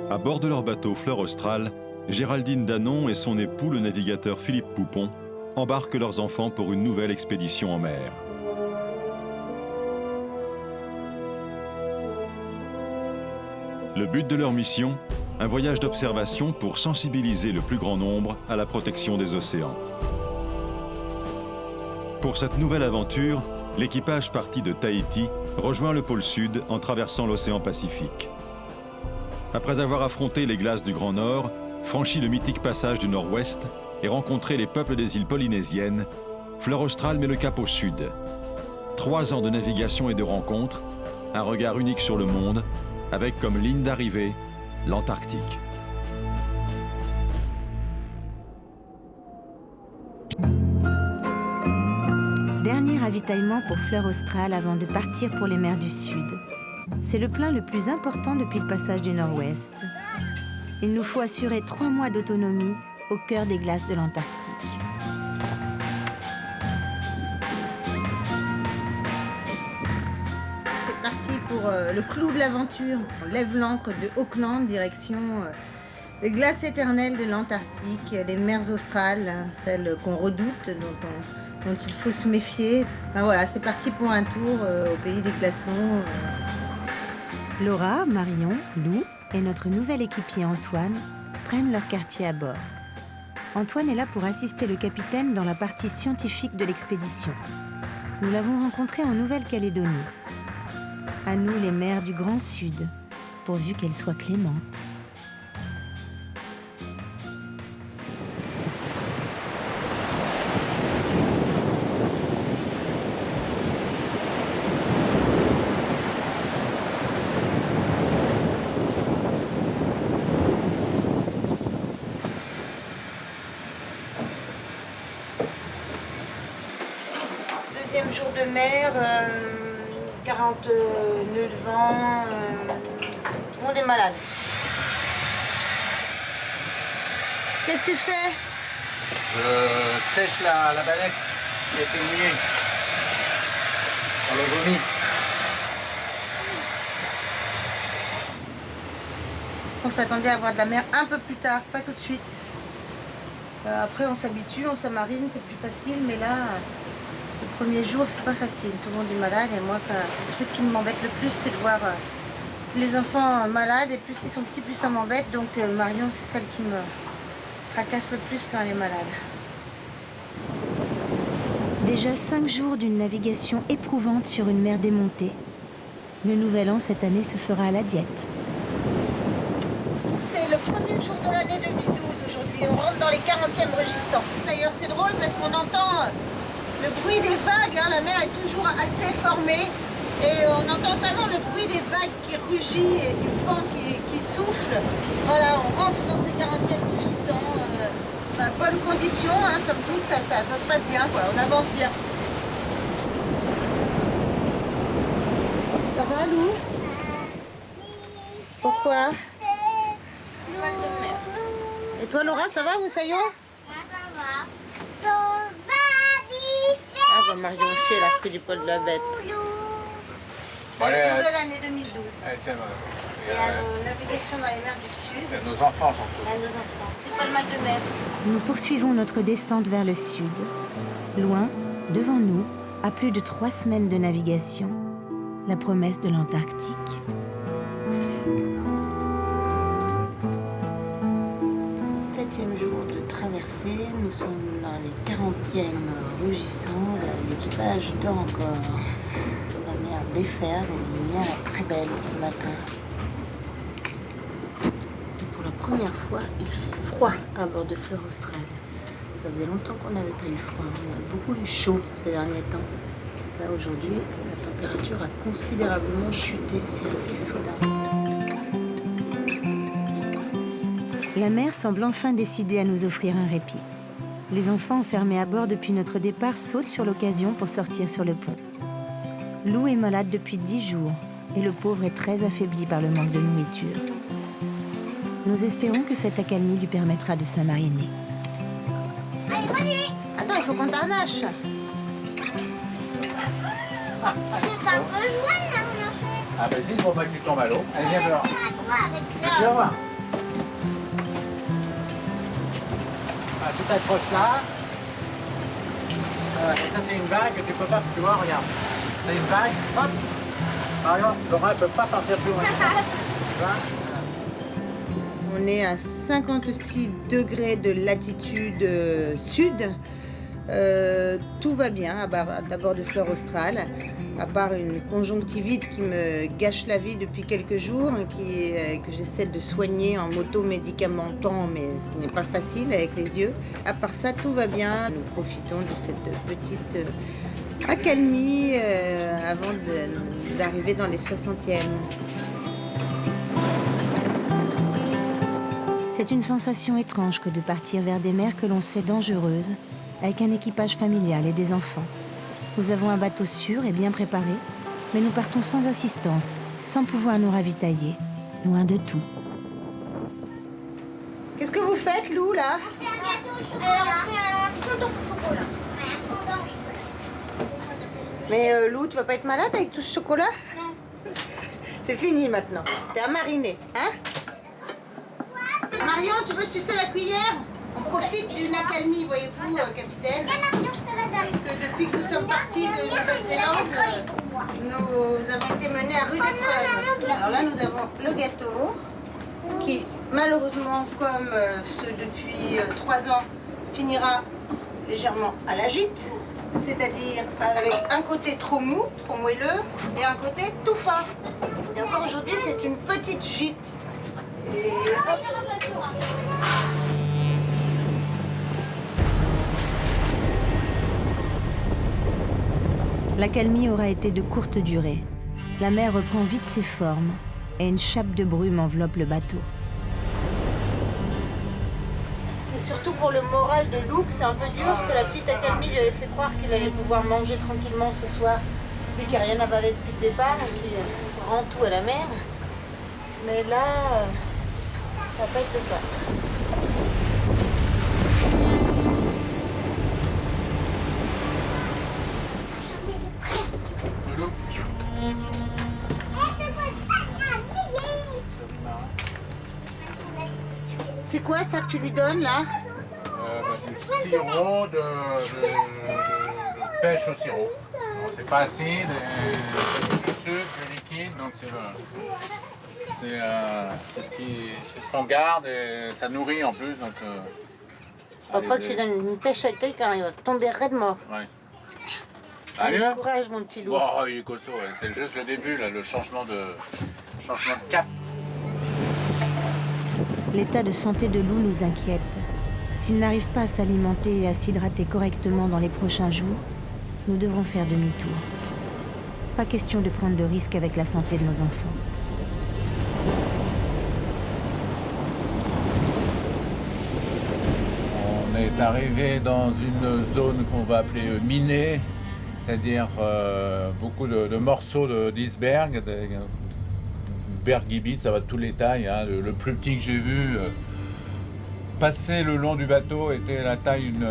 À bord de leur bateau Fleur Australe, Géraldine Danon et son époux, le navigateur Philippe Poupon, embarquent leurs enfants pour une nouvelle expédition en mer. Le but de leur mission, un voyage d'observation pour sensibiliser le plus grand nombre à la protection des océans. Pour cette nouvelle aventure, l'équipage parti de Tahiti rejoint le pôle Sud en traversant l'océan Pacifique. Après avoir affronté les glaces du Grand Nord, franchi le mythique passage du Nord-Ouest et rencontré les peuples des îles polynésiennes, Fleur Australe met le cap au sud. 3 ans de navigation et de rencontres, un regard unique sur le monde, avec comme ligne d'arrivée l'Antarctique. Dernier ravitaillement pour Fleur Australe avant de partir pour les mers du Sud. C'est le plein le plus important depuis le passage du Nord-Ouest. Il nous faut assurer 3 mois d'autonomie au cœur des glaces de l'Antarctique. C'est parti pour le clou de l'aventure. On lève l'ancre de Auckland, direction les glaces éternelles de l'Antarctique, les mers australes, celles qu'on redoute, dont il faut se méfier. Ben voilà, c'est parti pour un tour au pays des glaçons. Laura, Marion, Lou et notre nouvel équipier Antoine prennent leur quartier à bord. Antoine est là pour assister le capitaine dans la partie scientifique de l'expédition. Nous l'avons rencontré en Nouvelle-Calédonie. À nous les mers du Grand Sud, pourvu qu'elles soient clémentes. Deuxième jour de mer, 40 nœuds de vent, tout le monde est malade. Qu'est-ce que tu fais? Je sèche la banette qui a été mouillée par le vomi. On s'attendait à voir de la mer un peu plus tard, pas tout de suite. Après on s'habitue, on s'amarine, c'est plus facile, mais là, le premier jour c'est pas facile, tout le monde est malade et moi c'est le truc qui m'embête le plus, c'est de voir les enfants malades et plus ils sont petits, plus ça m'embête, donc Marion c'est celle qui me tracasse le plus quand elle est malade. Déjà 5 jours d'une navigation éprouvante sur une mer démontée. Le nouvel an cette année se fera à la diète. C'est le premier jour de l'année 2012 aujourd'hui, on rentre dans les 40e rugissants. D'ailleurs c'est drôle parce qu'on entend le bruit des vagues, hein, la mer est toujours assez formée et on entend tellement le bruit des vagues qui rugit et du vent qui souffle. Voilà, on rentre dans ces 40e rugissants, bonnes conditions, hein, somme toute, ça se passe bien, quoi, on avance bien. Ça va, Lou? Pourquoi? Et toi, Laura, ça va, Moussaillon? Ça va. Ah bah Marion aussi, elle a repris du poil de la bête. Bonne nouvelle année 2012. Et à nos navigations dans les mers du Sud. Et nos enfants sont tous. À nos enfants. C'est pas le mal de mer. Nous poursuivons notre descente vers le sud. Loin, devant nous, à plus de 3 semaines de navigation, la promesse de l'Antarctique. Septième jour de traversée, nous sommes dans les 40e rugissants, l'équipage dort encore. La mer déferle et la lumière est très belle ce matin. Et pour la première fois, il fait froid à bord de Fleur Australe. Ça faisait longtemps qu'on n'avait pas eu froid, on a beaucoup eu chaud ces derniers temps. Là aujourd'hui, la température a considérablement chuté, c'est assez soudain. La mer semble enfin décider à nous offrir un répit. Les enfants enfermés à bord depuis notre départ sautent sur l'occasion pour sortir sur le pont. Lou est malade depuis 10 jours et le pauvre est très affaibli par le manque de nourriture. Nous espérons que cette accalmie lui permettra de s'amariner. Allez, moi j'y vais. Attends, il faut qu'on t'arnache. C'est un peu joint là, on en fait. Ah vas-y, faut pas que tu tombes à l'eau. Allez, viens C'est voir. à quoi avec ça? Viens voir. Voilà, tu t'accroches là. Et ça, c'est une vague que tu peux pas, tu vois, regarde. C'est une vague, hop. Par exemple, Laura ne peut pas partir plus loin. Tu vois? On est à 56 degrés de latitude sud. Tout va bien à bord de Fleur Australe, à part une conjonctivite qui me gâche la vie depuis quelques jours, que j'essaie de soigner en moto-médicamentant, mais ce qui n'est pas facile avec les yeux. À part ça, tout va bien. Nous profitons de cette petite accalmie avant d'arriver dans les 60e. C'est une sensation étrange que de partir vers des mers que l'on sait dangereuses, avec un équipage familial et des enfants. Nous avons un bateau sûr et bien préparé, mais nous partons sans assistance, sans pouvoir nous ravitailler, loin de tout. Qu'est-ce que vous faites, Lou, là? On fait un gâteau au chocolat. On fait un fondant au chocolat. Ouais, un fondant au chocolat. Mais Lou, tu vas pas être malade avec tout ce chocolat? Non. C'est fini maintenant. T'es à mariner, hein? Marion, tu veux sucer la cuillère? On profite d'une accalmie, voyez-vous, capitaine. Viens, Marion, je te la Parce donne. que depuis que nous sommes partis de Nouvelle-Zélande, nous avons été menés à rude épreuve. Alors là, nous avons le gâteau, qui malheureusement, comme ceux depuis 3 ans, finira légèrement à la gîte. C'est-à-dire avec un côté trop mou, trop moelleux, et un côté tout fin. Et encore aujourd'hui, c'est une petite gîte. Et hop. L'accalmie aura été de courte durée. La mer reprend vite ses formes et une chape de brume enveloppe le bateau. C'est surtout pour le moral de Lou que c'est un peu dur, parce que la petite accalmie lui avait fait croire qu'il allait pouvoir manger tranquillement ce soir. Lui qui n'a rien avalé depuis le départ et qui rend tout à la mer. Mais là, ça va pas être le cas. C'est quoi ça que tu lui donnes là? C'est du sirop de pêche au sirop. Bon, c'est pas acide, du sucre, du liquide, donc c'est ce qu'on garde et ça nourrit en plus. Donc, Faut pas que tu donnes une pêche à quelqu'un, il va tomber raide mort. Ouais. Allez, Allez, courage mon petit loup. oh, il est costaud, ouais. C'est juste le début, là, le changement de cap. L'état de santé de Lou nous inquiète. S'il n'arrive pas à s'alimenter et à s'hydrater correctement dans les prochains jours, nous devrons faire demi-tour. Pas question de prendre de risques avec la santé de nos enfants. On est arrivé dans une zone qu'on va appeler minée, c'est-à-dire beaucoup de morceaux d'iceberg, bergibit, ça va de tous les tailles. Hein. Le plus petit que j'ai vu passer le long du bateau était la taille d'une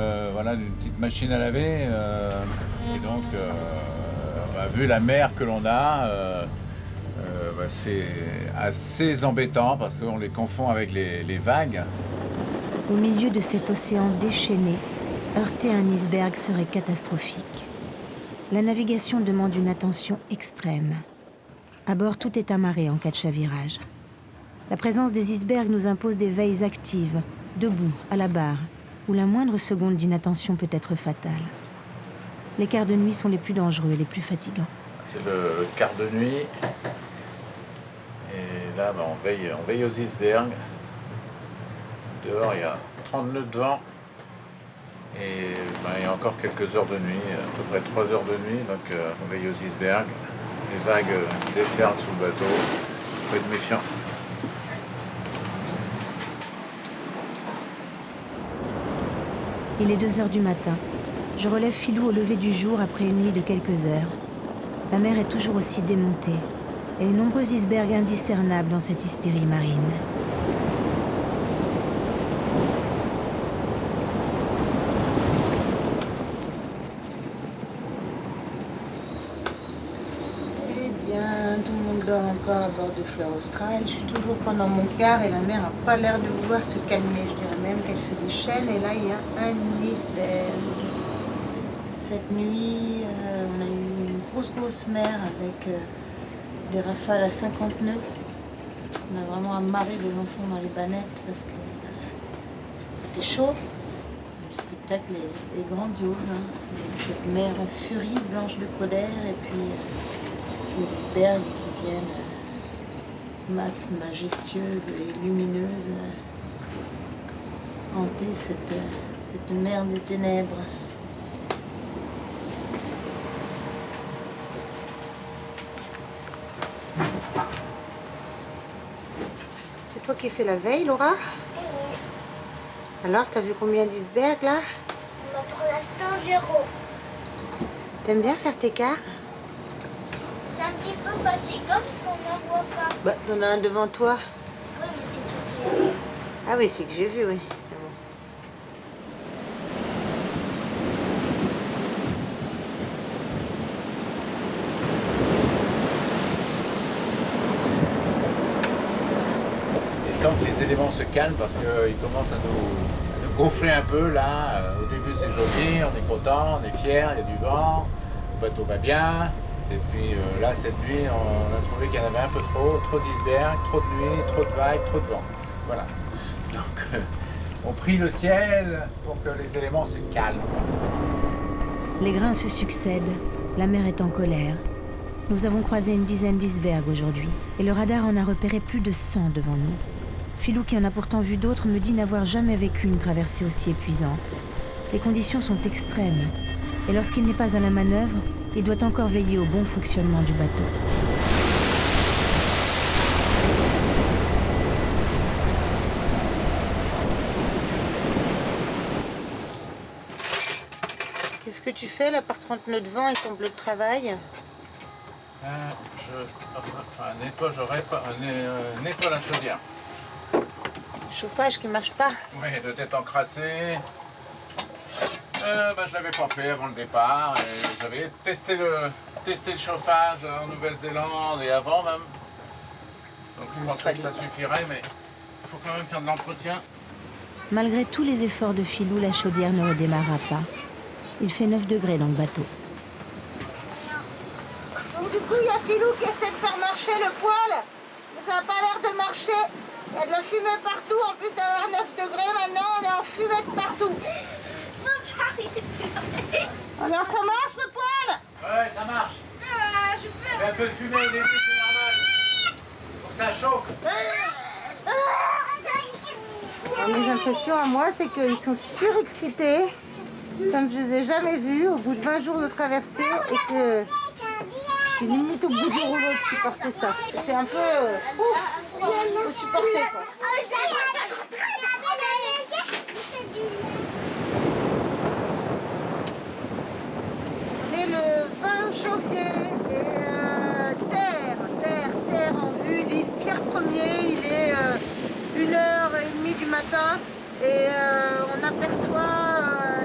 petite machine à laver. Et donc, vu la mer que l'on a, c'est assez embêtant parce qu'on les confond avec les vagues. Au milieu de cet océan déchaîné, heurter un iceberg serait catastrophique. La navigation demande une attention extrême. À bord, tout est amarré en cas de chavirage. La présence des icebergs nous impose des veilles actives, debout, à la barre, où la moindre seconde d'inattention peut être fatale. Les quarts de nuit sont les plus dangereux et les plus fatigants. C'est le quart de nuit. Et là, on veille aux icebergs. Dehors, il y a 30 nœuds de vent. Et il y a encore quelques heures de nuit, à peu près 3 heures de nuit. Donc, on veille aux icebergs. Les vagues déferlent sous le bateau. Il faut être méfiant. Il est 2h du matin. Je relève Philou au lever du jour après une nuit de quelques heures. La mer est toujours aussi démontée et les nombreux icebergs indiscernables dans cette hystérie marine. Eh bien, tout le monde dort encore à bord de Fleur Australe. Je suis toujours pendant mon quart et la mer n'a pas l'air de vouloir se calmer, je dirais même qu'elle se déchaîne. Et là, il y a un iceberg. Cette nuit, on a eu une grosse mer avec des rafales à 50 nœuds. On a vraiment amarré les enfants dans les bannettes parce que c'était chaud. Le spectacle est grandiose, hein, avec cette mer en furie blanche de colère et puis ces icebergs qui viennent, masse majestueuse et lumineuse, hanter cette mer de ténèbres. C'est toi qui fais la veille, Laura? Alors, t'as vu combien d'icebergs là? Pour l'instant, 0. T'aimes bien faire tes quarts? C'est un petit peu fatigant parce qu'on n'en voit pas. Bah, t'en as un devant toi. Oui, mais c'est tout tiré. Ah oui, c'est que j'ai vu, oui. Tant que les éléments se calment, parce qu'ils commencent à nous gonfler un peu là. Au début c'est joli, on est content, on est fier, il y a du vent, le bateau va bien. Et puis là cette nuit on a trouvé qu'il y en avait un peu trop d'icebergs, trop de nuit, trop de vagues, trop de vent. Voilà. Donc on prie le ciel pour que les éléments se calment. Les grains se succèdent, la mer est en colère. Nous avons croisé une dizaine d'icebergs aujourd'hui, et le radar en a repéré plus de 100 devant nous. Philou, qui en a pourtant vu d'autres, me dit n'avoir jamais vécu une traversée aussi épuisante. Les conditions sont extrêmes, et lorsqu'il n'est pas à la manœuvre, il doit encore veiller au bon fonctionnement du bateau. Qu'est-ce que tu fais là par 30 nœuds de vent et ton bleu de travail? Je nettoie la chaudière. Chauffage qui marche pas. Oui, de tête encrassée. Je l'avais pas fait avant le départ. Et j'avais testé le chauffage en Nouvelle-Zélande et avant même. Donc je pensais que ça suffirait, mais il faut quand même faire de l'entretien. Malgré tous les efforts de Philou, la chaudière ne redémarra pas. Il fait 9 degrés dans le bateau. Donc du coup, il y a Philou qui essaie de faire marcher le poêle, mais ça n'a pas l'air de marcher. Il y a de la fumée partout, en plus d'avoir 9 degrés, maintenant on est en fumée de partout. Alors ça marche le poêle? Ouais, ça marche. Il y a un peu de fumée au début, c'est normal. Faut que ça chauffe. Alors, mes impressions à moi, c'est qu'ils sont surexcités, comme je les ai jamais vus, au bout de 20 jours de traversée, et que je suis limite au bout du rouleau de supporter ça. C'est un peu... faut supporter quoi. On est le 20 janvier et terre en vue, l'île Pierre Ier, il est 1h30 du matin et on aperçoit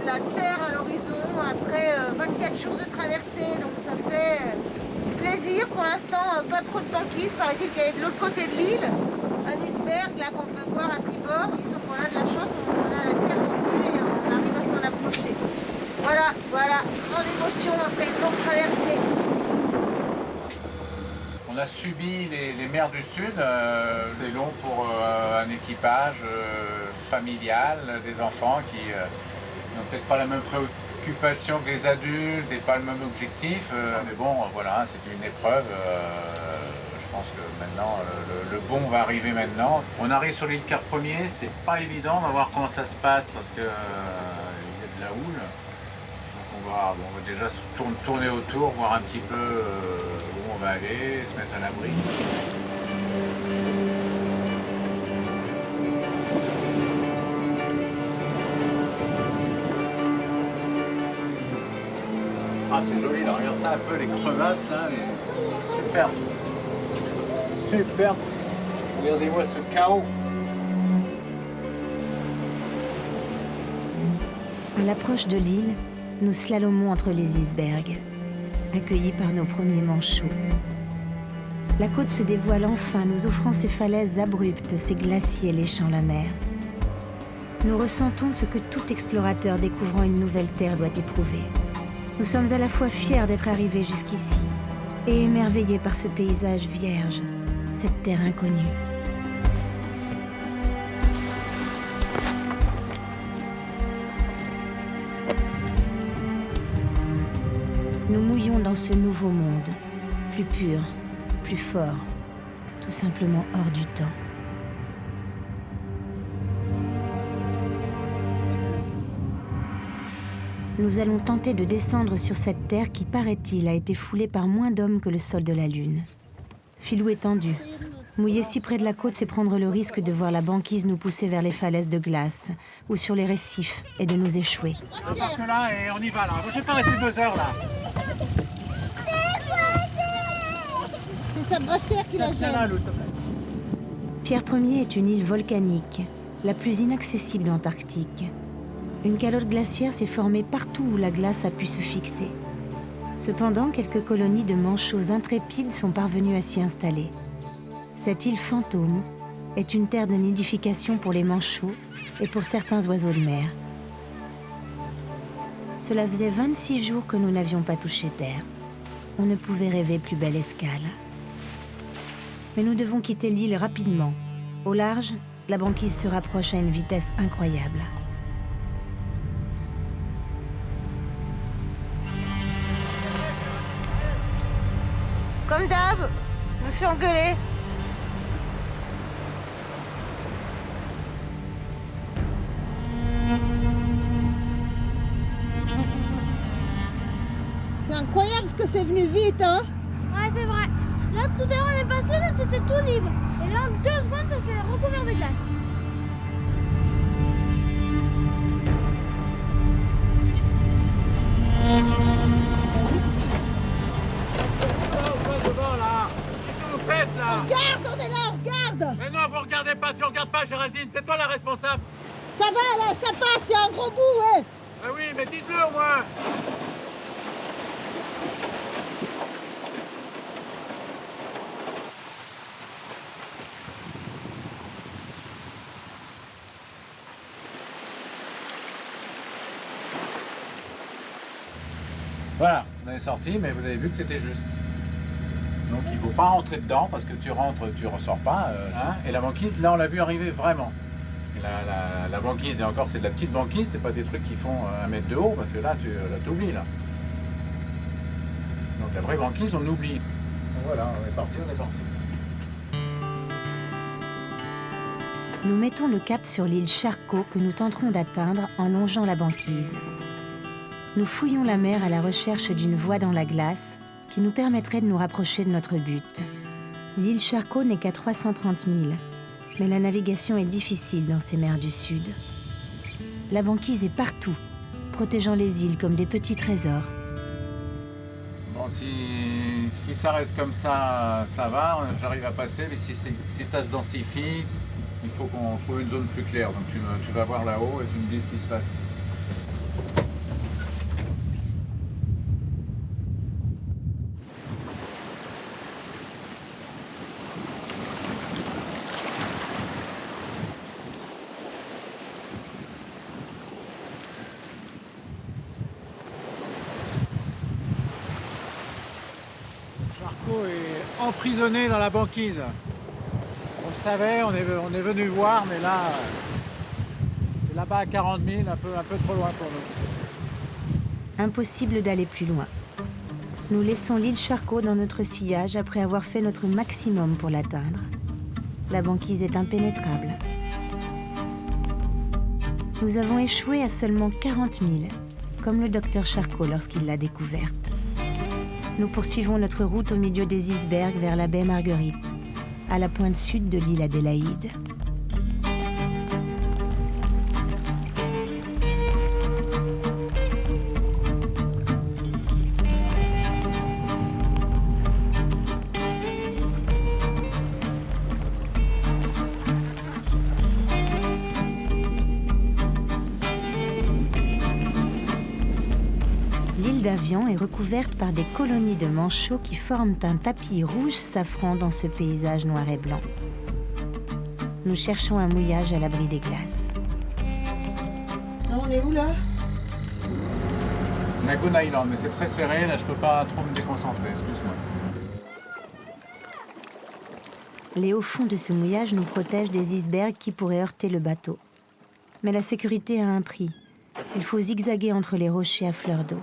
la terre à l'horizon après 24 jours de traversée, donc ça fait plaisir. Pour l'instant, pas trop de banquise, paraît-il qu'il y a de l'autre côté de l'île un iceberg là qu'on peut voir à tribord, donc on a de la chance, on a la terre en vue et on arrive à s'en approcher. Voilà, grande émotion après une longue traversée. On a subi les mers du Sud. C'est long pour un équipage familial, des enfants qui n'ont peut-être pas la même préoccupation que les adultes et pas le même objectif. Mais bon, voilà, c'est une épreuve. Je pense que maintenant, le bon va arriver maintenant. On arrive sur l'île Pierre Ier, c'est pas évident. On va voir comment ça se passe parce que il y a de la houle. On va déjà tourner autour, voir un petit peu où on va aller, se mettre à l'abri. Ah, c'est joli là, regarde ça un peu, les crevasses là, superbe. Superbe. Regardez-moi ce chaos. À l'approche de l'île, nous slalomons entre les icebergs, accueillis par nos premiers manchots. La côte se dévoile enfin, nous offrant ses falaises abruptes, ses glaciers léchant la mer. nous ressentons ce que tout explorateur découvrant une nouvelle terre doit éprouver. Nous sommes à la fois fiers d'être arrivés jusqu'ici et émerveillés par ce paysage vierge, cette terre inconnue. Nous mouillons dans ce nouveau monde, plus pur, plus fort, tout simplement hors du temps. Nous allons tenter de descendre sur cette terre qui, paraît-il, a été foulée par moins d'hommes que le sol de la Lune. Filou est tendu. Mouiller si près de la côte, c'est prendre le risque de voir la banquise nous pousser vers les falaises de glace ou sur les récifs et de nous échouer. On part que là et on y va là. Je vais pas rester 2 heures là. C'est sa brassière qui la Viens là, gêne. Lou, s'il te plaît. Pierre Ier est une île volcanique, la plus inaccessible d'Antarctique. Une calotte glaciaire s'est formée partout où la glace a pu se fixer. Cependant, quelques colonies de manchots intrépides sont parvenues à s'y installer. Cette île fantôme est une terre de nidification pour les manchots et pour certains oiseaux de mer. Cela faisait 26 jours que nous n'avions pas touché terre. On ne pouvait rêver plus belle escale. Mais nous devons quitter l'île rapidement. Au large, la banquise se rapproche à une vitesse incroyable. Comme d'hab, me fait engueuler. C'est incroyable ce que c'est venu vite, hein? Ouais, c'est vrai. Là, tout à l'heure, on est passé, là, c'était tout libre. Et là, en 2 secondes, ça s'est recouvert de glace. Devant là. Qu'est-ce que vous faites là? Regarde, on est là, regarde! Mais non, vous regardez pas, tu regardes pas Géraldine, c'est toi la responsable. Ça va là, ça passe, il y a un gros bout, ouais! Ah oui, mais dites-le au moins. Voilà, on est sorti, mais vous avez vu que c'était juste. Donc il ne faut pas rentrer dedans parce que tu rentres, tu ressors pas. Hein. Et la banquise, là on l'a vu arriver vraiment. Et la banquise, et encore c'est de la petite banquise, c'est pas des trucs qui font 1 mètre de haut parce que là tu t'oublies là. Donc la vraie banquise on oublie. Donc voilà, on est parti. Nous mettons le cap sur l'île Charcot que nous tenterons d'atteindre en longeant la banquise. Nous fouillons la mer à la recherche d'une voie dans la glace qui nous permettrait de nous rapprocher de notre but. L'île Charcot n'est qu'à 330 000, mais la navigation est difficile dans ces mers du Sud. La banquise est partout, protégeant les îles comme des petits trésors. Bon, si ça reste comme ça, ça va, j'arrive à passer, mais si ça se densifie, il faut qu'on trouve une zone plus claire. Donc tu vas voir là-haut et tu me dis ce qui se passe. Charcot est emprisonné dans la banquise. On le savait, on est venu voir, mais là, c'est là-bas à 40 000, un peu trop loin pour nous. Impossible d'aller plus loin. Nous laissons l'île Charcot dans notre sillage après avoir fait notre maximum pour l'atteindre. La banquise est impénétrable. Nous avons échoué à seulement 40 000, comme le docteur Charcot lorsqu'il l'a découverte. Nous poursuivons notre route au milieu des icebergs vers la baie Marguerite, à la pointe sud de l'île Adélaïde. L'île d'Avion est recouverte par des colonies de manchots qui forment un tapis rouge safran dans ce paysage noir et blanc. Nous cherchons un mouillage à l'abri des glaces. On est où là? Lagoon Island, mais c'est très serré, là je peux pas trop me déconcentrer, excuse-moi. Les hauts fonds de ce mouillage nous protègent des icebergs qui pourraient heurter le bateau. Mais la sécurité a un prix. Il faut zigzaguer entre les rochers à fleur d'eau.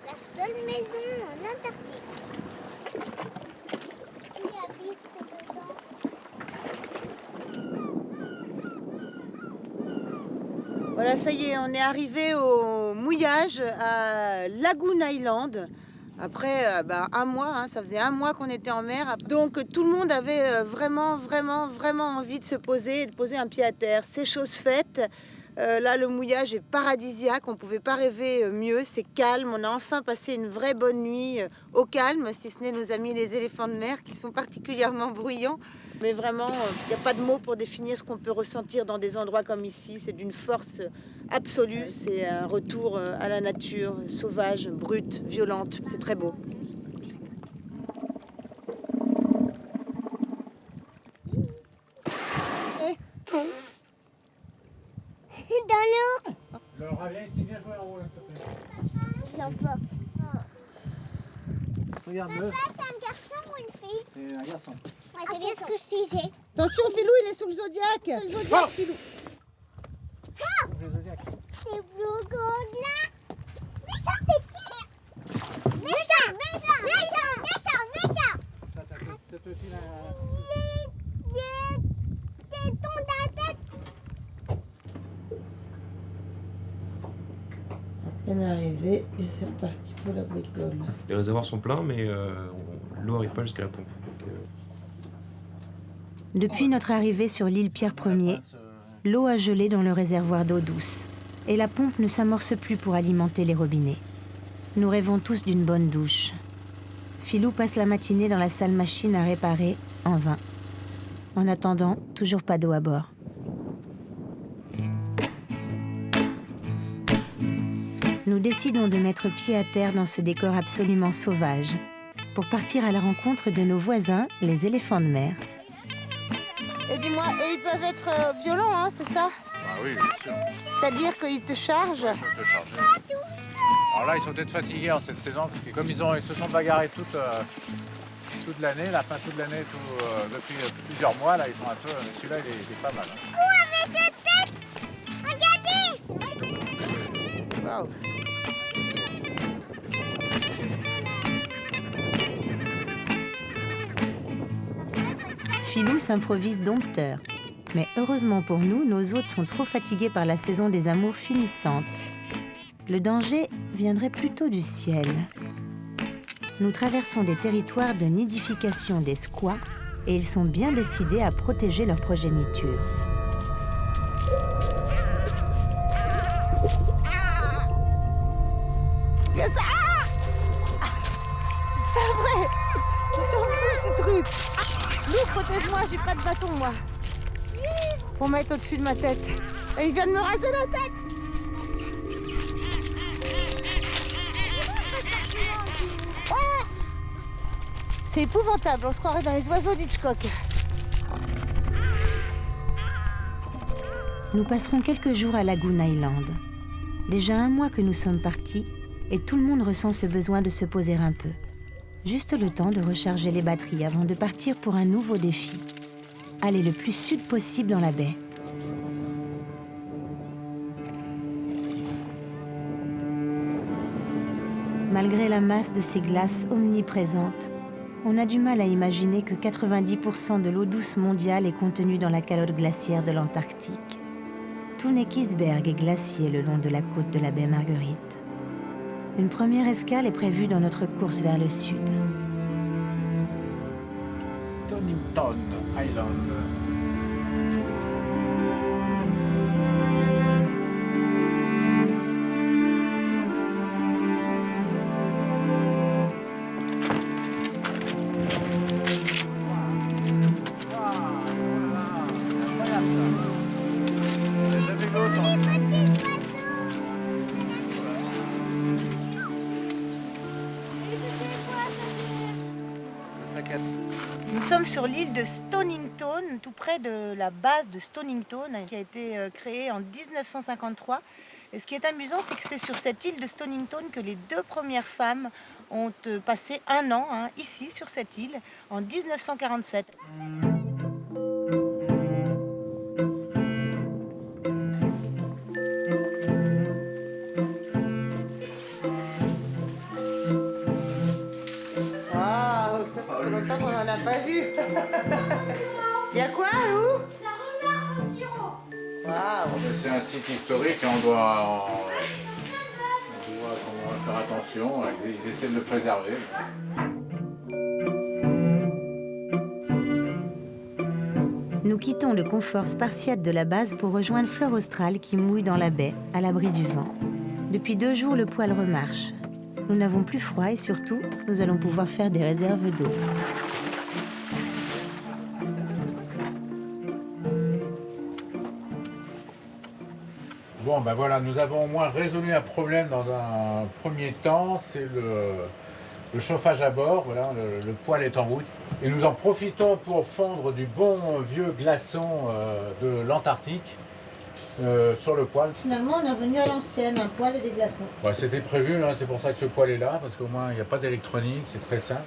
La seule maison en Antarctique. Qui habite dedans? Voilà, ça y est, on est arrivé au mouillage à Lagoon Island. Après un mois, hein, ça faisait un mois qu'on était en mer. Donc tout le monde avait vraiment envie de se poser et de poser un pied à terre. C'est chose faite. Là, le mouillage est paradisiaque. On ne pouvait pas rêver mieux. C'est calme. On a enfin passé une vraie bonne nuit au calme, si ce n'est nos amis les éléphants de mer qui sont particulièrement bruyants. Mais vraiment, il n'y a pas de mots pour définir ce qu'on peut ressentir dans des endroits comme ici. C'est d'une force absolue. C'est un retour à la nature, sauvage, brute, violente. C'est très beau. Dans l'eau. Laura, viens ici, viens jouer en haut, s'il te plaît. Non, pas. Regarde-le, C'est un garçon ou une fille? c'est un garçon. Ouais, c'est bien ce que je disais. Attention, Philou, il est sous le zodiaque. Le zodiaque, Philou. Ouvre le zodiaque. C'est bleu gold là. Méchant, c'est qui? Méchant. Ça, t'as petit là. C'est ton la tête. À peine arrivé et c'est reparti pour la bricole. Les réservoirs sont pleins, mais l'eau n'arrive pas jusqu'à la pompe. Donc, Depuis notre arrivée sur l'île Pierre Ier, l'eau a gelé dans le réservoir d'eau douce et la pompe ne s'amorce plus pour alimenter les robinets. Nous rêvons tous d'une bonne douche. Philou passe la matinée dans la salle machine à réparer, en vain. En attendant, toujours pas d'eau à bord. Nous décidons de mettre pied à terre dans ce décor absolument sauvage pour partir à la rencontre de nos voisins, les éléphants de mer. Et dis-moi, et ils peuvent être violents, hein, c'est ça? Ah oui, bien sûr, C'est-à-dire qu'ils te chargent? je peux te charger. Alors là, ils sont peut-être fatigués en cette saison, parce que comme ils se sont bagarrés toute l'année, toute l'année, depuis plusieurs mois, là, ils sont un peu. Mais celui-là, il est pas mal. Hein. Waouh. Philou s'improvise dompteur. Mais heureusement pour nous, nos hôtes sont trop fatigués par la saison des amours finissante. Le danger viendrait plutôt du ciel. Nous traversons des territoires de nidification des squats et ils sont bien décidés à protéger leur progéniture. C'est pas vrai. Ils sont fous ces trucs. Lou, protège-moi, j'ai pas de bâton moi. Pour mettre au-dessus de ma tête. Et il vient de me raser la tête. Ah, c'est épouvantable, on se croirait dans les oiseaux d'Hitchcock. Nous passerons quelques jours à Lagoon Island. Déjà un mois que nous sommes partis et tout le monde ressent ce besoin de se poser un peu. Juste le temps de recharger les batteries avant de partir pour un nouveau défi. Aller le plus sud possible dans la baie. Malgré la masse de ces glaces omniprésentes, on a du mal à imaginer que 90% de l'eau douce mondiale est contenue dans la calotte glaciaire de l'Antarctique. Tout n'est qu'iceberg et glacier le long de la côte de la baie Marguerite. Une première escale est prévue dans notre course vers le sud. Stonington Island. sommes sur l'île de Stonington, tout près de la base de Stonington, qui a été créée en 1953. Et ce qui est amusant, c'est que c'est sur cette île de Stonington que les 2 premières femmes ont passé 1 an, ici, sur cette île, en 1947. Waouh, ça fait longtemps qu'on n'en a pas vu. Il y a quoi, Lou? La renarde au sirop. Waouh. C'est un site historique, on doit faire attention, ils essaient de le préserver. Nous quittons le confort spartiate de la base pour rejoindre Fleur Australe qui mouille dans la baie, à l'abri du vent. Depuis 2 jours, le poêle remarche. Nous n'avons plus froid et surtout, nous allons pouvoir faire des réserves d'eau. Bon, ben voilà, nous avons au moins résolu un problème dans un premier temps, c'est le chauffage à bord, voilà, le poêle est en route. Et nous en profitons pour fondre du bon vieux glaçon de l'Antarctique sur le poêle. Finalement, on est revenu à l'ancienne, un poêle et des glaçons. Bah, c'était prévu, hein, c'est pour ça que ce poêle est là, parce qu'au moins il n'y a pas d'électronique, c'est très simple.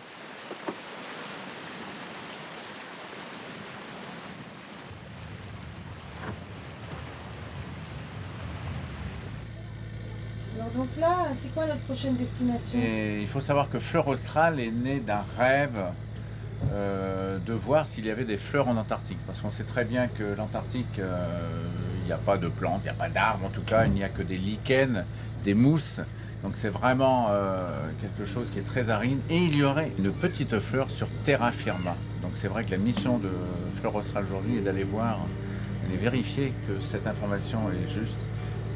Alors donc là, c'est quoi notre prochaine destination? Et il faut savoir que Fleur Australe est née d'un rêve de voir s'il y avait des fleurs en Antarctique. Parce qu'on sait très bien que l'Antarctique, il n'y a pas de plantes, il n'y a pas d'arbres en tout cas, il n'y a que des lichens, des mousses. Donc c'est vraiment quelque chose qui est très aride. Et il y aurait une petite fleur sur terra firma. Donc c'est vrai que la mission de Fleur Australe aujourd'hui est d'aller voir, d'aller vérifier que cette information est juste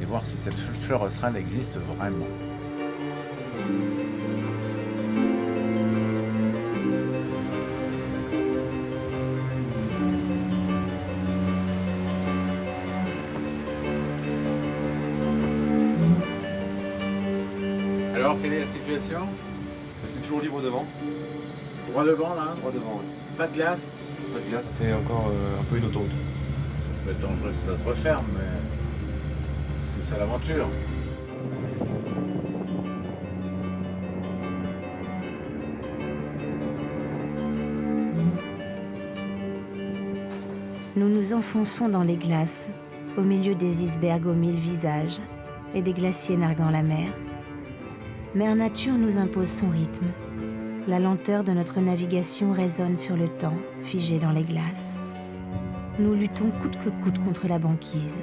et voir si cette fleur australe existe vraiment. Alors, quelle est la situation? C'est toujours libre devant. Droit devant là? Droit devant, oui. Pas de glace? Pas de glace, ça fait encore un peu une autoroute. Ça peut être dangereux si ça se referme, mais c'est ça l'aventure. Nous nous enfonçons dans les glaces, au milieu des icebergs aux 1000 visages et des glaciers narguant la mer. Mère Nature nous impose son rythme. La lenteur de notre navigation résonne sur le temps, figé dans les glaces. Nous luttons coûte que coûte contre la banquise,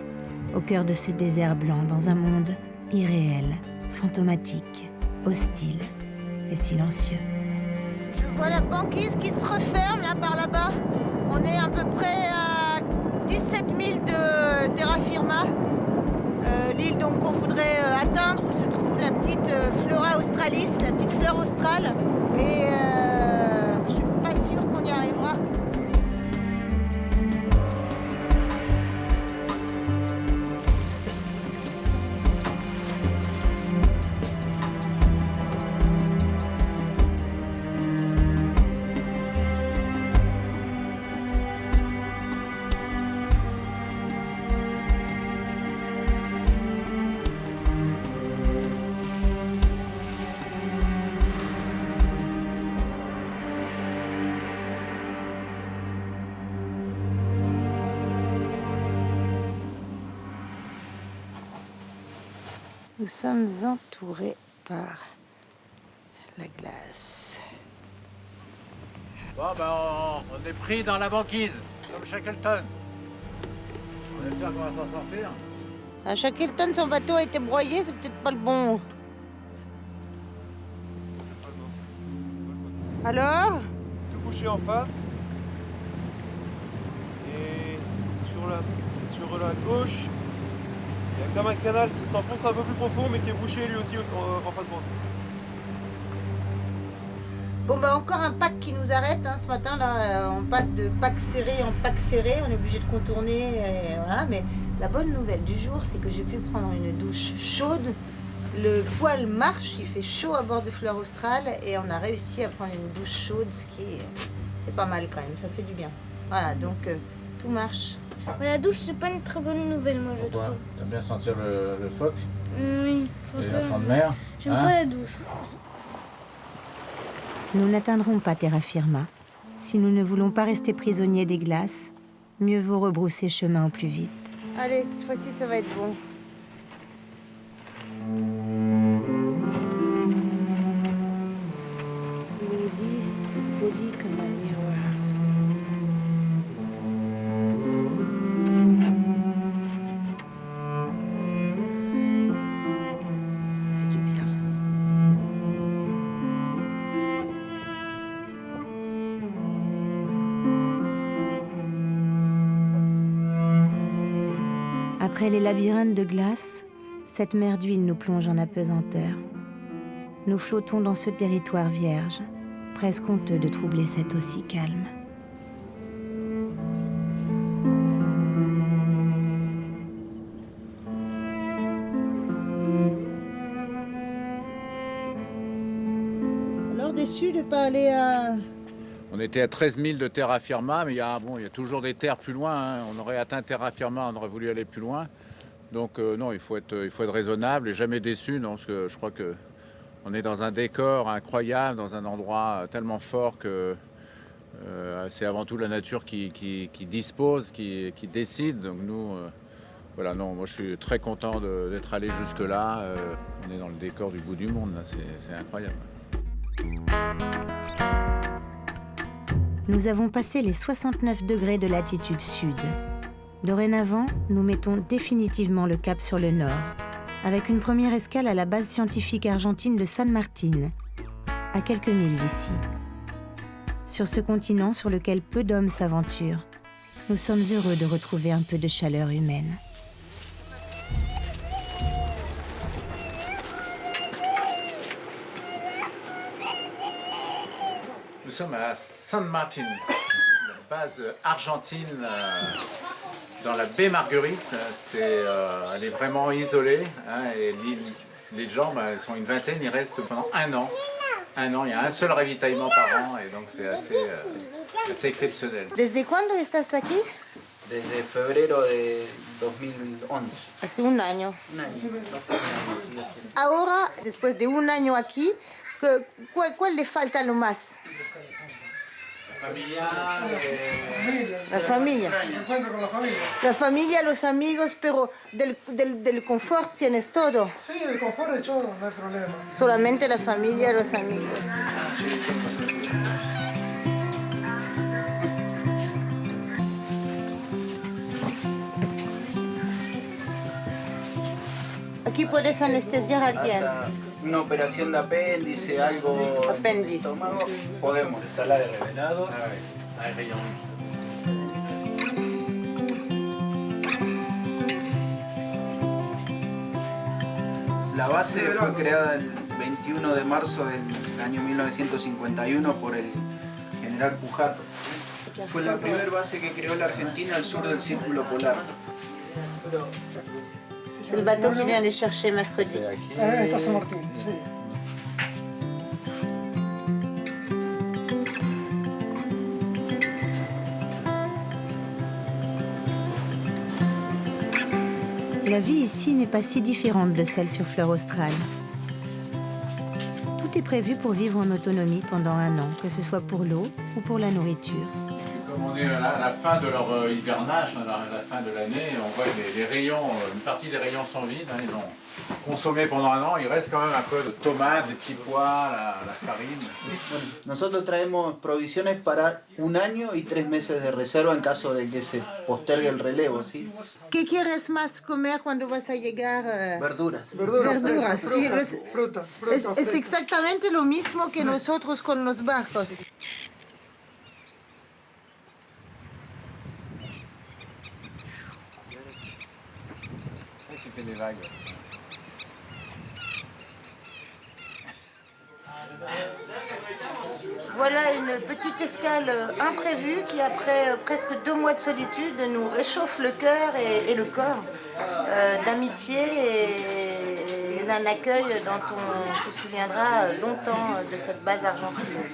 au cœur de ce désert blanc, dans un monde irréel, fantomatique, hostile et silencieux. Je vois la banquise qui se referme là par là-bas. On est à peu près à 17 000 de terra firma. L'île donc qu'on voudrait atteindre où se trouve la petite Flora australis, la petite fleur australe. Et je suis pas sûre qu'on y arrivera. Nous sommes entourés par la glace. Bon, ben on est pris dans la banquise, comme Shackleton. On espère qu'on va s'en sortir. À Shackleton, son bateau a été broyé, c'est peut-être pas le bon. Alors? Tout bouché en face. Et sur la gauche, il y a comme un canal qui s'enfonce un peu plus profond mais qui est bouché lui aussi en fin de compte. Bon bah encore un pack qui nous arrête ce matin là, on passe de pack serré en pack serré, on est obligé de contourner et voilà, mais la bonne nouvelle du jour c'est que j'ai pu prendre une douche chaude. Le poêle marche, il fait chaud à bord de Fleur Australe et on a réussi à prendre une douche chaude, ce qui est C'est pas mal quand même, ça fait du bien. Voilà, donc tout marche. Mais la douche, c'est pas une très bonne nouvelle, moi, je trouve. T'aimes bien sentir le phoque Oui. et la fond de mer? J'aime pas la douche. Nous n'atteindrons pas terra firma. Si nous ne voulons pas rester prisonniers des glaces, mieux vaut rebrousser chemin au plus vite. Allez, cette fois-ci, ça va être bon. L'eau lisse, polie comme un miroir. Ça fait du bien. Après les labyrinthes de glace, cette mer d'huile nous plonge en apesanteur. Nous flottons dans ce territoire vierge, presque honteux de troubler cette eau si calme. Alors déçu de ne pas aller à... On était à 13 000 de terra firma, mais il y a toujours des terres plus loin. Hein. On aurait atteint terra firma, on aurait voulu aller plus loin. Donc non, il faut être raisonnable et jamais déçu, non, parce que je crois que on est dans un décor incroyable, dans un endroit tellement fort que c'est avant tout la nature qui dispose, qui décide. Donc nous, voilà, non, moi je suis très content d'être allé jusque-là. On est dans le décor du bout du monde, là, c'est incroyable. Nous avons passé les 69 degrés de latitude sud. Dorénavant, nous mettons définitivement le cap sur le nord, avec une première escale à la base scientifique argentine de San Martín, à quelques milles d'ici. Sur ce continent sur lequel peu d'hommes s'aventurent, nous sommes heureux de retrouver un peu de chaleur humaine. Nous sommes à San Martín, la base argentine dans la baie Marguerite. Elle est vraiment isolée, hein, et les gens sont une vingtaine, ils restent pendant un an. Il y a un seul ravitaillement par an et donc c'est assez exceptionnel. ¿Desde cuándo estás aquí? Desde febrero de 2011. Hace un año. Un año. Ahora, después de un año aquí, ¿cuál le falta lo más? La familia. Encuentro con la familia. La familia, los amigos, pero del confort tienes todo. Sí, el confort de todo, no hay problema. Solamente la familia, los amigos. Aquí puedes anestesiar a alguien. Hasta una operación de apéndice, algo Apéndice. en el estómago, podemos. Sala de revenados. La base fue creada el 21 de marzo del año 1951 por el general Pujato. Fue la primera base que creó la Argentina al sur del Círculo Polar. C'est le bateau qui vient les chercher mercredi. Esto es San Martín, sí. La vie ici n'est pas si différente de celle sur Fleur Australe. Tout est prévu pour vivre en autonomie pendant un an, que ce soit pour l'eau ou pour la nourriture. Comme on est à la fin de leur hivernage, à la fin de l'année, on voit les rayons, une partie des rayons sont vides, hein, ils ont consommé pendant un an, il reste quand même un peu de tomates, des petits pois, la farine. Nosotros traemos provisiones para un año y 3 meses de reserva en caso de que se postergue el relevo, ¿sí? ¿Qué quieres más comer cuando vas a llegar? Verduras. Verduras, sí. Fruta. Es exactamente lo mismo que nosotros con los barcos. Qui fait des vagues. Voilà une petite escale imprévue qui, après presque 2 mois de solitude, nous réchauffe le cœur et le corps d'amitié et d'un accueil dont on se souviendra longtemps de cette base argentine.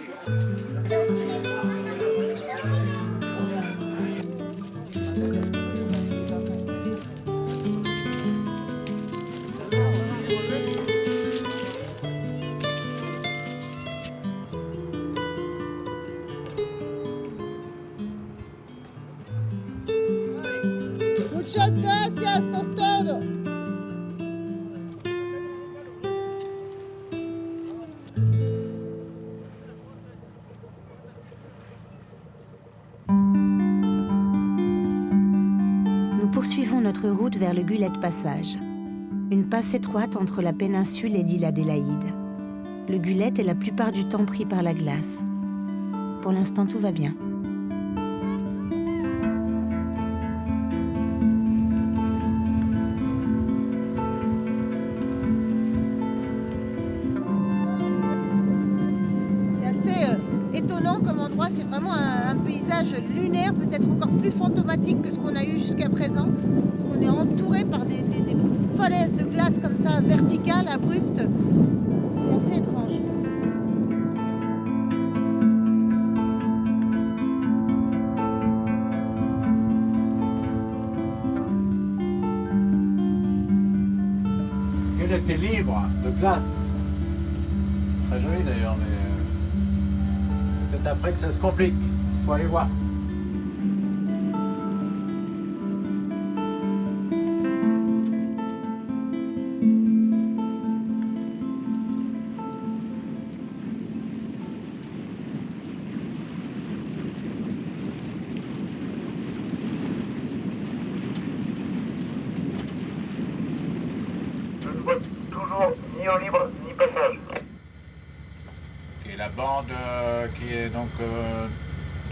notre route vers le Gulet Passage, une passe étroite entre la péninsule et l'île Adélaïde. Le Gulet est la plupart du temps pris par la glace. Pour l'instant, tout va bien. Étonnant comme endroit, c'est vraiment un paysage lunaire, peut-être encore plus fantomatique que ce qu'on a eu jusqu'à présent. Parce qu'on est entouré par des falaises de glace comme ça, verticales, abruptes. C'est assez étrange. Elle était libre de glace. Très joli d'ailleurs, mais c'est peut-être après que ça se complique. Il faut aller voir. Je ne vois toujours ni en libre ni passage. Et la bande qui est donc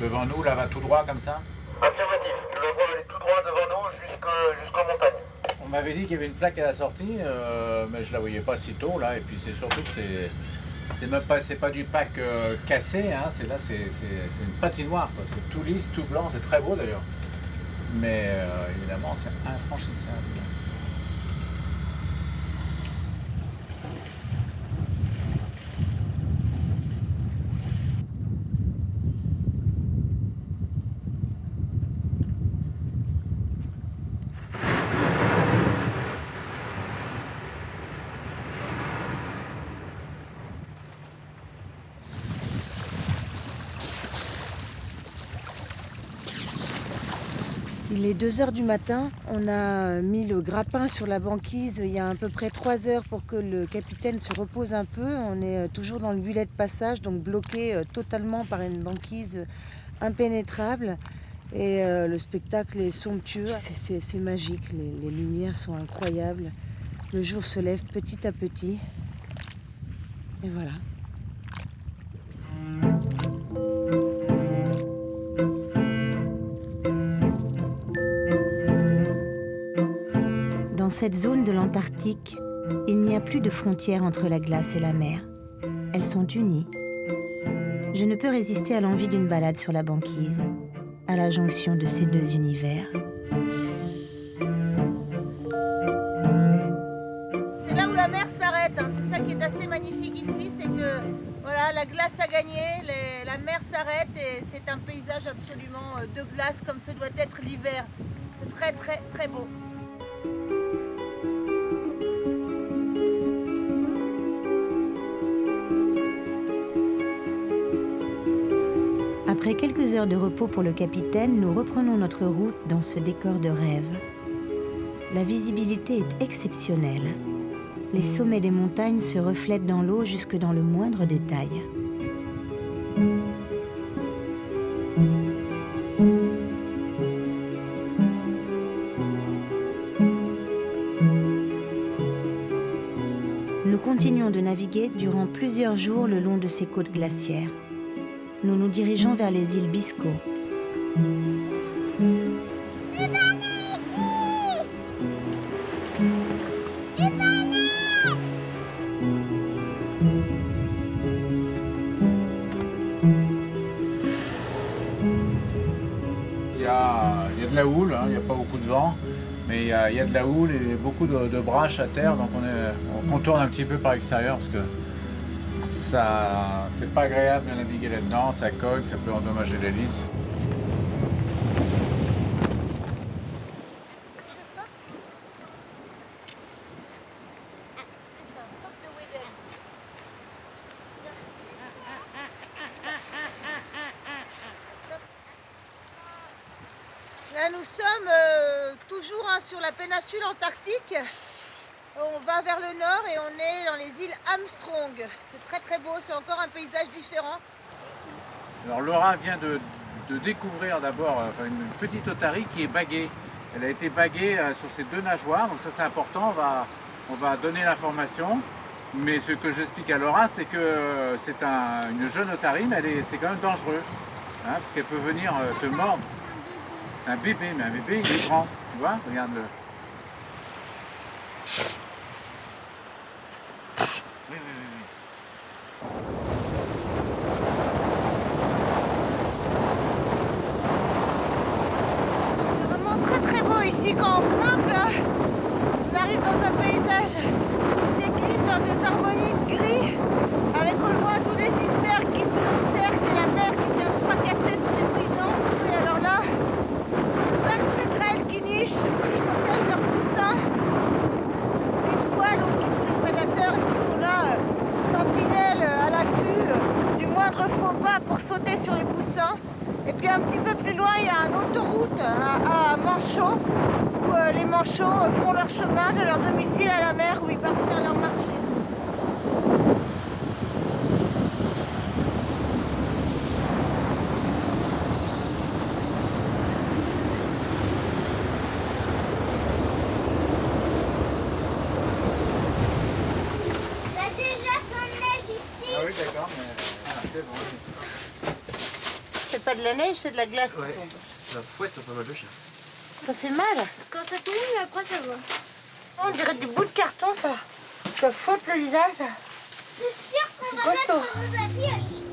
devant nous, là, va tout droit comme ça? Affirmatif, je le vois aller tout droit devant nous jusqu'en montagne. On m'avait dit qu'il y avait une plaque à la sortie, mais je la voyais pas si tôt là. Et puis c'est surtout que c'est pas du pack cassé, hein. C'est une patinoire, quoi. C'est tout lisse, tout blanc, c'est très beau d'ailleurs. Mais évidemment, c'est infranchissable. Il est 2 heures du matin, on a mis le grappin sur la banquise il y a à peu près 3 heures pour que le capitaine se repose un peu. On est toujours dans le Gulet Passage, donc bloqué totalement par une banquise impénétrable. Et le spectacle est somptueux, c'est magique, les lumières sont incroyables. Le jour se lève petit à petit. Et voilà. Dans cette zone de l'Antarctique, il n'y a plus de frontière entre la glace et la mer. Elles sont unies. Je ne peux résister à l'envie d'une balade sur la banquise, à la jonction de ces deux univers. C'est là où la mer s'arrête, hein. C'est ça qui est assez magnifique ici, c'est que voilà, la glace a gagné, la mer s'arrête et c'est un paysage absolument de glace comme ce doit être l'hiver. C'est très très très beau. Après quelques heures de repos pour le capitaine, nous reprenons notre route dans ce décor de rêve. La visibilité est exceptionnelle. Les sommets des montagnes se reflètent dans l'eau jusque dans le moindre détail. Nous continuons de naviguer durant plusieurs jours le long de ces côtes glaciaires. Nous nous dirigeons vers les îles Biscoe. Il y a de la houle, hein, il n'y a pas beaucoup de vent, mais il y a de la houle et beaucoup de branches à terre, donc on contourne un petit peu par l'extérieur parce que ça, c'est pas agréable de naviguer là-dedans, ça cogne, ça peut endommager l'hélice. Là nous sommes toujours sur la péninsule antarctique. On va vers le nord et on est dans les îles Armstrong. C'est très très beau, c'est encore un paysage différent. Alors Laura vient de découvrir d'abord une petite otarie qui est baguée. Elle a été baguée sur ses 2 nageoires, donc ça c'est important, on va donner l'information. Mais ce que j'explique à Laura, c'est que c'est une jeune otarie, mais c'est quand même dangereux. Hein, parce qu'elle peut venir te mordre. C'est un bébé, mais un bébé il est grand. Tu vois, regarde-le. Oui. C'est vraiment très beau ici quand on grimpe là. On arrive dans un paysage qui décline dans des harmonies de gris, avec au loin tous les icebergs qui nous encerclent et la mer qui vient se fracasser sur les brisants. Et alors là, plein de pétrels qui nichent, qui protègent leurs poussins. Les squales qui sont les prédateurs et qui sont là, sentinelles à l'affût du moindre faux pas pour sauter sur les poussins. Et puis un petit peu plus loin, il y a une autoroute à Manchot, où les manchots font leur chemin de leur domicile à la mer où ils partent faire leur marché. Il y a déjà plein de neige ici. Ah oui, d'accord, mais c'est bon. C'est pas de la neige, c'est de la glace qui tombe. Ça fouette, ça fait mal de chien. Ça fait mal. Quand ça tombe, mais après ça va. On dirait du bout de carton, ça. Ça frotte le visage. C'est sûr qu'on C'est va costaud. mettre nos habits.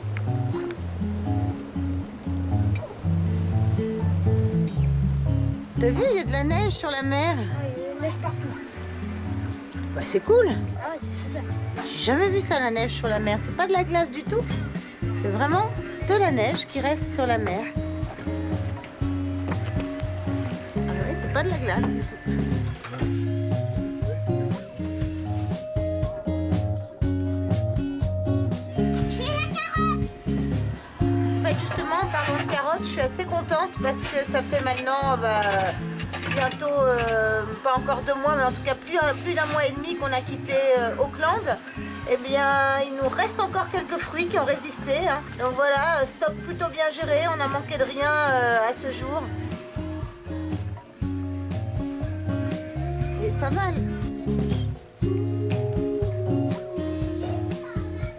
T'as vu, il y a de la neige sur la mer. Il y a de la neige partout. Bah, c'est cool. Ah ouais, c'est super. J'ai jamais vu ça, la neige sur la mer. C'est pas de la glace du tout. C'est vraiment de la neige qui reste sur la mer. Ah oui, c'est pas de la glace du tout. J'ai la carotte. Bah, justement, en parlant de carottes, je suis assez contente parce que ça fait maintenant bientôt, pas encore 2 mois, mais en tout cas plus d'un mois et demi qu'on a quitté Auckland. Eh bien, il nous reste encore quelques fruits qui ont résisté. Hein. Donc voilà, stock plutôt bien géré, on n'a manqué de rien à ce jour. Et pas mal.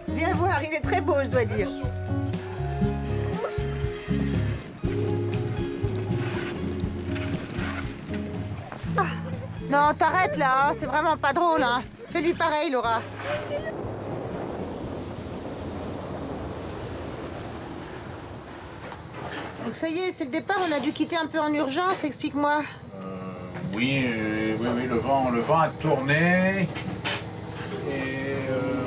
Viens voir, il est très beau, je dois dire. Ah. Non, t'arrêtes là, hein, c'est vraiment pas drôle. Hein. Fais-lui pareil, Laura. Donc ça y est, c'est le départ, on a dû quitter un peu en urgence, explique-moi. Oui, le vent a tourné et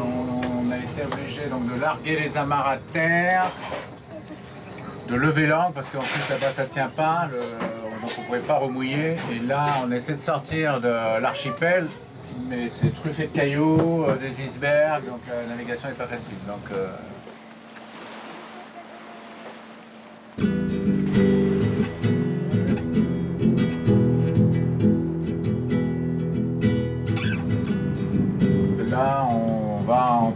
on a été obligé donc de larguer les amarres à terre, de lever l'ancre parce qu'en plus là-bas ça tient pas, donc on pouvait pas remouiller. Et là on essaie de sortir de l'archipel, mais c'est truffé de cailloux, des icebergs, donc la navigation n'est pas facile. Donc, là, on va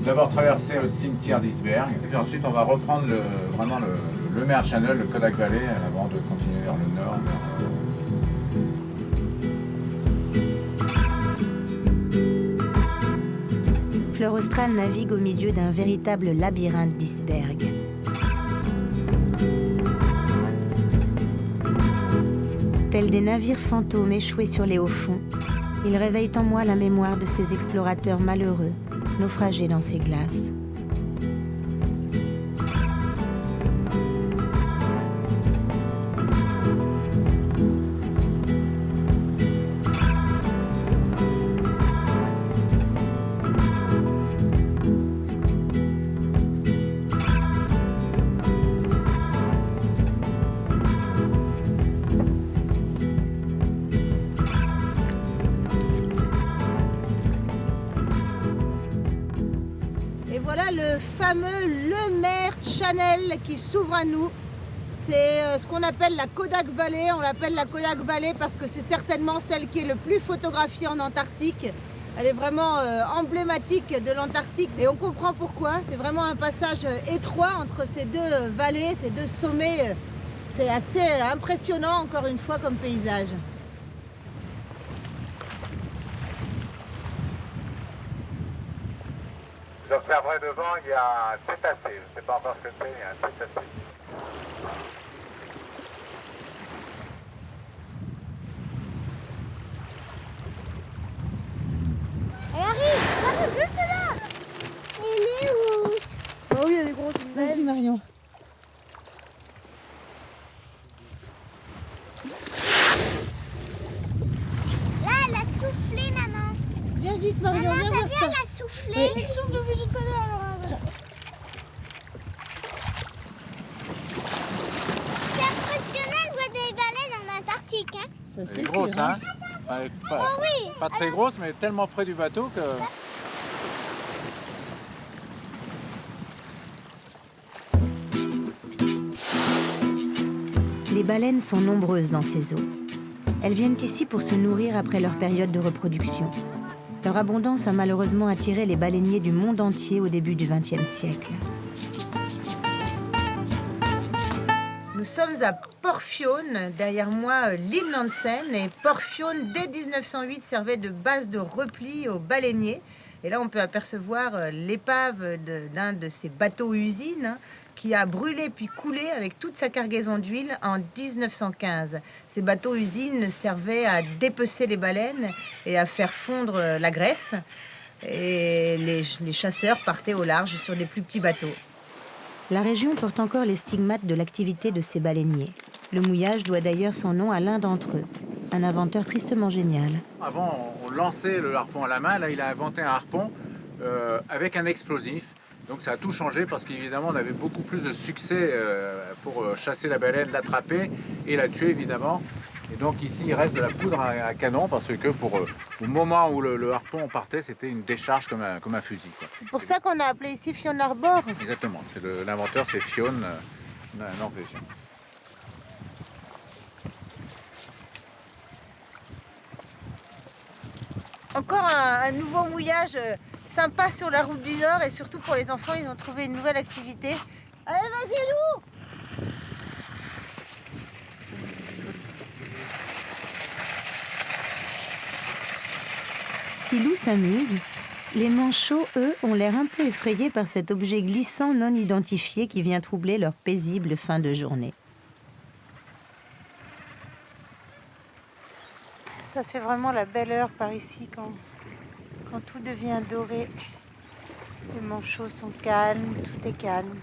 d'abord traverser le cimetière d'Iceberg, et puis ensuite on va reprendre vraiment le Mertz Channel, le Kodak Valley, avant de continuer vers le nord. Fleur Austral navigue au milieu d'un véritable labyrinthe d'icebergs. Tels des navires fantômes échoués sur les hauts fonds, ils réveillent en moi la mémoire de ces explorateurs malheureux, naufragés dans ces glaces. Et voilà le fameux Le Mertz Channel qui s'ouvre à nous. C'est ce qu'on appelle la Kodak Valley. On l'appelle la Kodak Valley parce que c'est certainement celle qui est le plus photographiée en Antarctique. Elle est vraiment emblématique de l'Antarctique et on comprend pourquoi. C'est vraiment un passage étroit entre ces deux vallées, ces deux sommets C'est assez impressionnant, encore une fois, comme paysage. Vous observerez devant, il y a un cétacé. Je ne sais pas encore ce que c'est, il y a un cétacé. Elle arrive juste là. Elle est où? Oh oui, elle est grosse. Vas-y, Marion. Là, elle a soufflé, maman. Viens vite, Marion, Maman, viens t'as voir vu, ça. elle a soufflé. Elle souffle depuis tout à l'heure, Laura. C'est impressionnant de voir des baleines en Antarctique, hein. Ça, Elle est grosse, sûr, hein? oui. Pas très grosse, mais tellement près du bateau que... Les baleines sont nombreuses dans ces eaux. Elles viennent ici pour se nourrir après leur période de reproduction. Leur abondance a malheureusement attiré les baleiniers du monde entier au début du XXe siècle. Nous sommes à Portfione, derrière moi l'île Nansen. Et Portfione, dès 1908, servait de base de repli aux baleiniers. Et là, on peut apercevoir l'épave d'un de ces bateaux-usines, hein, qui a brûlé puis coulé avec toute sa cargaison d'huile en 1915. Ces bateaux-usines servaient à dépecer les baleines et à faire fondre la graisse. Et les chasseurs partaient au large sur des plus petits bateaux. La région porte encore les stigmates de l'activité de ces baleiniers. Le mouillage doit d'ailleurs son nom à l'un d'entre eux, un inventeur tristement génial. Avant, on lançait le harpon à la main. Là, il a inventé un harpon avec un explosif. Donc ça a tout changé parce qu'évidemment, on avait beaucoup plus de succès pour chasser la baleine, l'attraper et la tuer, évidemment. Et donc ici, il reste de la poudre à canon parce que au moment où le harpon partait, c'était une décharge comme un fusil, quoi. C'est pour ça qu'on a appelé ici Fion Arbor. Exactement. L'inventeur, c'est Fionn, un Norvégien. Encore un nouveau mouillage sympa sur la route du Nord et surtout pour les enfants, ils ont trouvé une nouvelle activité. Allez, vas-y, Lou! Si Lou s'amuse, les manchots, eux, ont l'air un peu effrayés par cet objet glissant non identifié qui vient troubler leur paisible fin de journée. Ça, c'est vraiment la belle heure par ici, quand tout devient doré. Les manchots sont calmes, tout est calme.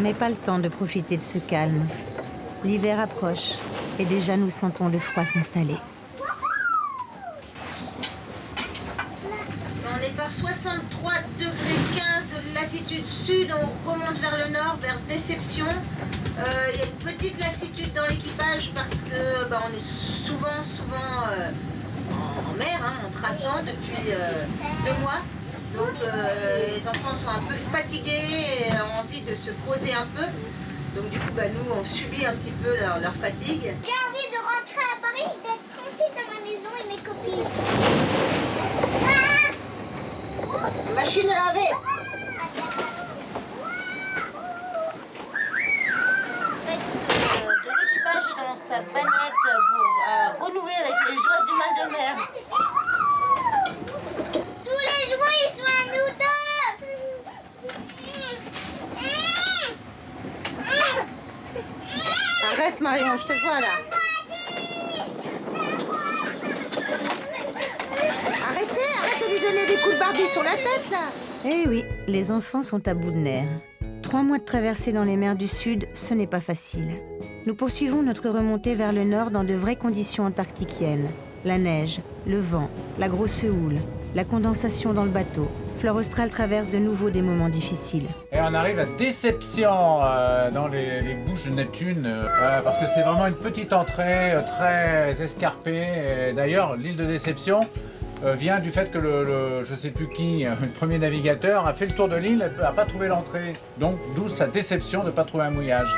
Mais pas le temps de profiter de ce calme. L'hiver approche et déjà nous sentons le froid s'installer. On est par 63 degrés 15 de latitude sud, on remonte vers le nord, vers Déception. Il y a une petite lassitude dans l'équipage parce que on est souvent en mer, hein, en traçant depuis 2 mois. Donc les enfants sont un peu fatigués et ont envie de se poser un peu. Donc du coup, nous, on subit un petit peu leur fatigue. J'ai envie de rentrer à Paris, d'être tranquille dans ma maison et mes copines. Machine à laver. De l'équipage dans sa banette pour renouer avec les joies du mal de mer. Tous les joints, ils sont à nous deux. Arrête Marion, je te vois là. Arrête de lui donner des coups de barbie sur la tête là. Eh oui, les enfants sont à bout de nerfs. 3 mois de traversée dans les mers du Sud, ce n'est pas facile. Nous poursuivons notre remontée vers le nord dans de vraies conditions antarctiquiennes. La neige, le vent, la grosse houle, la condensation dans le bateau. Fleur Austral traverse de nouveau des moments difficiles. Et on arrive à Déception, dans les bouches de Neptune, parce que c'est vraiment une petite entrée très escarpée. D'ailleurs, l'île de Déception vient du fait que je ne sais plus qui, le premier navigateur, a fait le tour de l'île et n'a pas trouvé l'entrée. Donc, d'où sa déception de ne pas trouver un mouillage.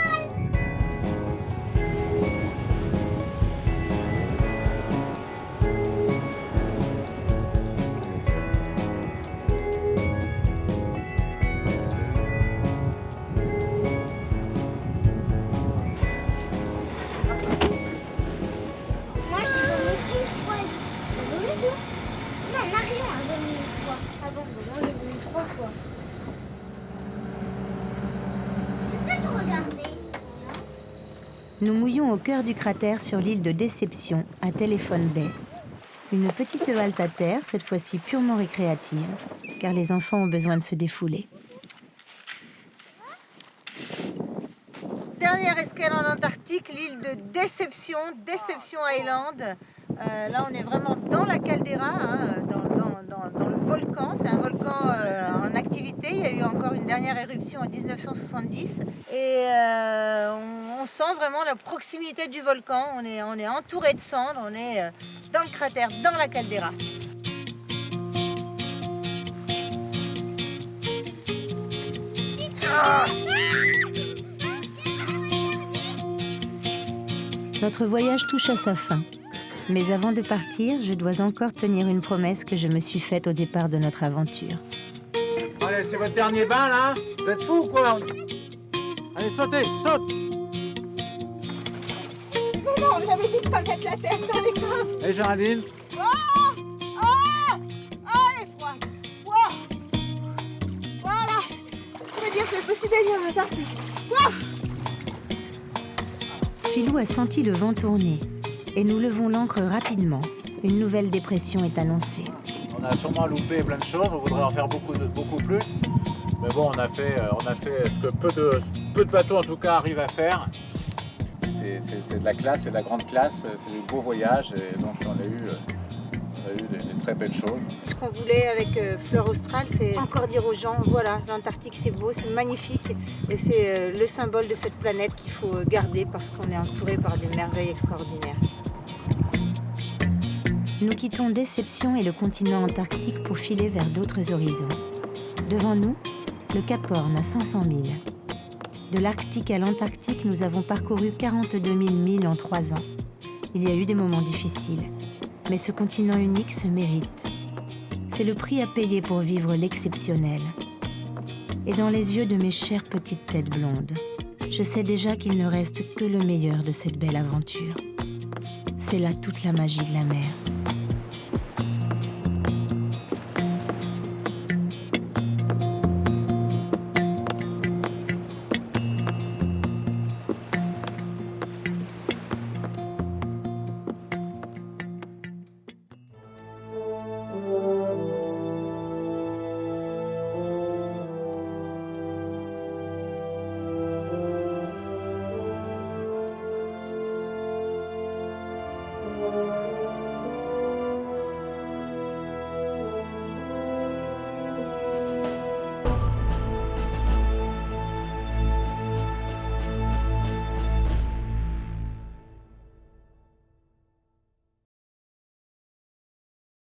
Nous mouillons au cœur du cratère sur l'île de Déception, à Telephone Bay. Une petite halte à terre, cette fois-ci purement récréative, car les enfants ont besoin de se défouler. Dernière escale en Antarctique, l'île de Déception, Deception Island. Là, on est vraiment dans la caldeira, hein, dans le volcan. C'est un volcan en activité. Il y a eu encore une dernière éruption en 1970. Et on sent vraiment la proximité du volcan. On est entouré de cendres, on est dans le cratère, dans la caldeira. Notre voyage touche à sa fin. Mais avant de partir, je dois encore tenir une promesse que je me suis faite au départ de notre aventure. Allez, c'est votre dernier bain là? Vous êtes fous ou quoi? Allez, sautez, saute! Mais non, j'avais dit de pas mettre la tête dans les crânes. Et Géraldine? Oh, elle est froide. Wow. Voilà. Je veux dire que je me suis baignée en Antarctique. Wow. Philou a senti le vent tourner et nous levons l'ancre rapidement. Une nouvelle dépression est annoncée. On a sûrement loupé plein de choses, on voudrait en faire beaucoup plus. Mais bon, on a fait ce que peu de bateaux en tout cas arrivent à faire. C'est de la classe, c'est de la grande classe, c'est du beau voyage et donc on a eu des très belles choses. Ce qu'on voulait avec Fleur Australe, c'est encore dire aux gens, voilà, l'Antarctique c'est beau, c'est magnifique et c'est le symbole de cette planète qu'il faut garder parce qu'on est entouré par des merveilles extraordinaires. Nous quittons Déception et le continent antarctique pour filer vers d'autres horizons. Devant nous, le Cap Horn à 500 milles. De l'Arctique à l'Antarctique, nous avons parcouru 42 000 milles en 3 ans. Il y a eu des moments difficiles, mais ce continent unique se mérite. C'est le prix à payer pour vivre l'exceptionnel. Et dans les yeux de mes chères petites têtes blondes, je sais déjà qu'il ne reste que le meilleur de cette belle aventure. C'est là toute la magie de la mer.